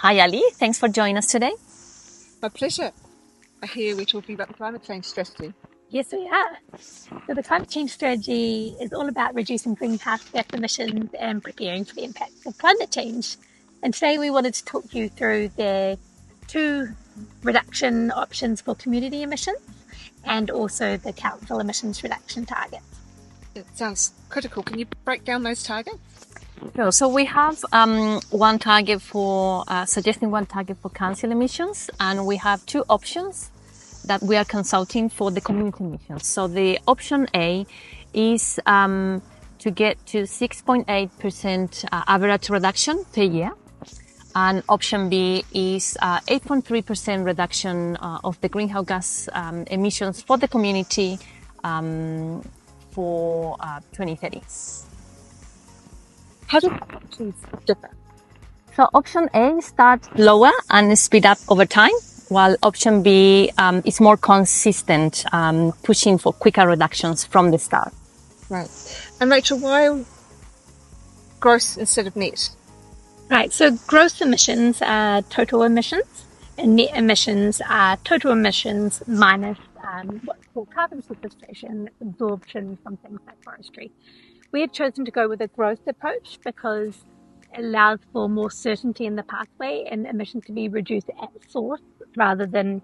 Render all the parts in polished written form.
Hi Ali, thanks for joining us today. My pleasure. I hear we're talking about the climate change strategy. Yes, we are. So the climate change strategy is all about reducing greenhouse gas emissions and preparing for the impacts of climate change. And today we wanted to talk you through the 2 reduction options for community emissions and also the council emissions reduction targets. It sounds critical. Can you break down those targets? Sure. So we have suggesting one target for council emissions, and we have 2 options that we are consulting for the community emissions. So the option A is to get to 6.8% average reduction per year. And option B is 8.3% reduction of the greenhouse gas emissions for the community for 2030. How do options differ? So option A starts lower and speed up over time, while option B is more consistent, pushing for quicker reductions from the start. Right. And Rachel, why gross instead of net? Right, so gross emissions are total emissions and net emissions are total emissions minus what's called carbon sequestration, absorption from things like forestry. We have chosen to go with a gross approach because it allows for more certainty in the pathway and emissions to be reduced at source rather than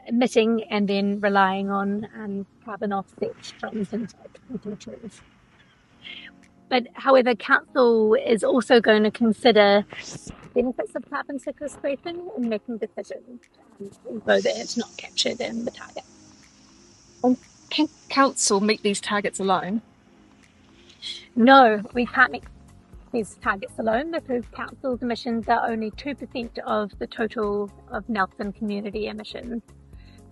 emitting and then relying on carbon offsets from things like utilities. But however, council is also going to consider benefits of carbon sequestration in making decisions, although that it's not captured in the target. Can council meet these targets alone? No, we can't meet these targets alone because council's emissions are only 2% of the total of Nelson community emissions.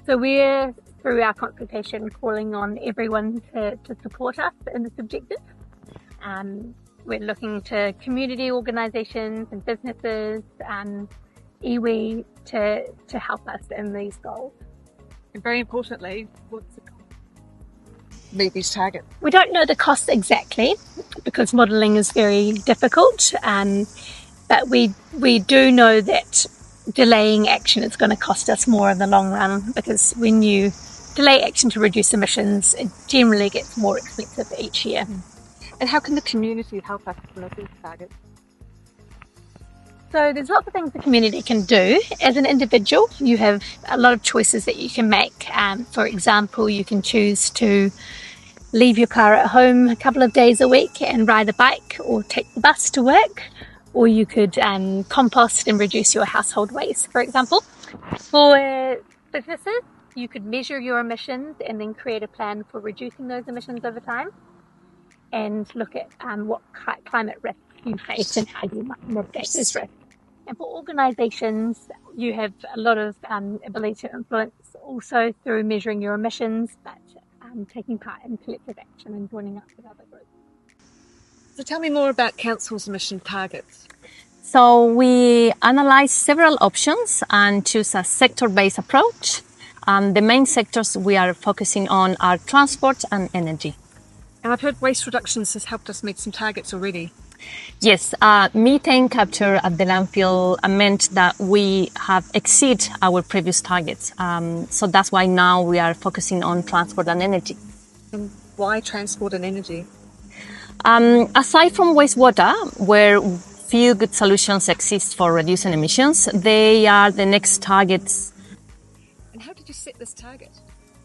So we're, through our consultation, calling on everyone to support us in this objective. We're looking to community organisations and businesses, iwi, to help us in these goals. And very importantly, what's the cost to meet these targets? We don't know the costs exactly because modelling is very difficult, but we do know that delaying action is going to cost us more in the long run because when you delay action to reduce emissions, it generally gets more expensive each year. And how can the community help us to meet these targets? So there's lots of things the community can do. As an individual, you have a lot of choices that you can make. For example, you can choose to leave your car at home a couple of days a week and ride a bike or take the bus to work. Or you could compost and reduce your household waste, for example. For businesses, you could measure your emissions and then create a plan for reducing those emissions over time and look at what climate risks you face and how you mitigate those risks. And for organisations, you have a lot of ability to influence also through measuring your emissions, but taking part in collective action and joining up with other groups. So tell me more about council's emission targets. So we analyze several options and choose a sector-based approach. The main sectors we are focusing on are transport and energy. And I've heard waste reductions has helped us meet some targets already. Yes, methane capture at the landfill meant that we have exceeded our previous targets. So that's why now we are focusing on transport and energy. And why transport and energy? Aside from wastewater, where few good solutions exist for reducing emissions, they are the next targets. And how did you set this target?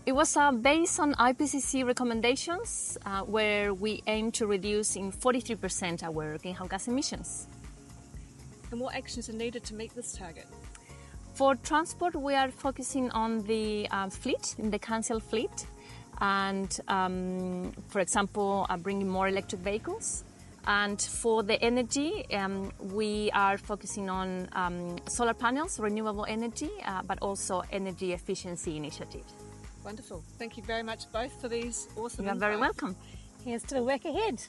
It was based on IPCC recommendations, where we aim to reduce in 43% our greenhouse gas emissions. And what actions are needed to meet this target? For transport, we are focusing on the fleet, in the council fleet, and for example, bringing more electric vehicles. And for the energy, we are focusing on solar panels, renewable energy, but also energy efficiency initiatives. Wonderful. Thank you very much both for these awesome You're very insights. welcome. Here's to the work ahead.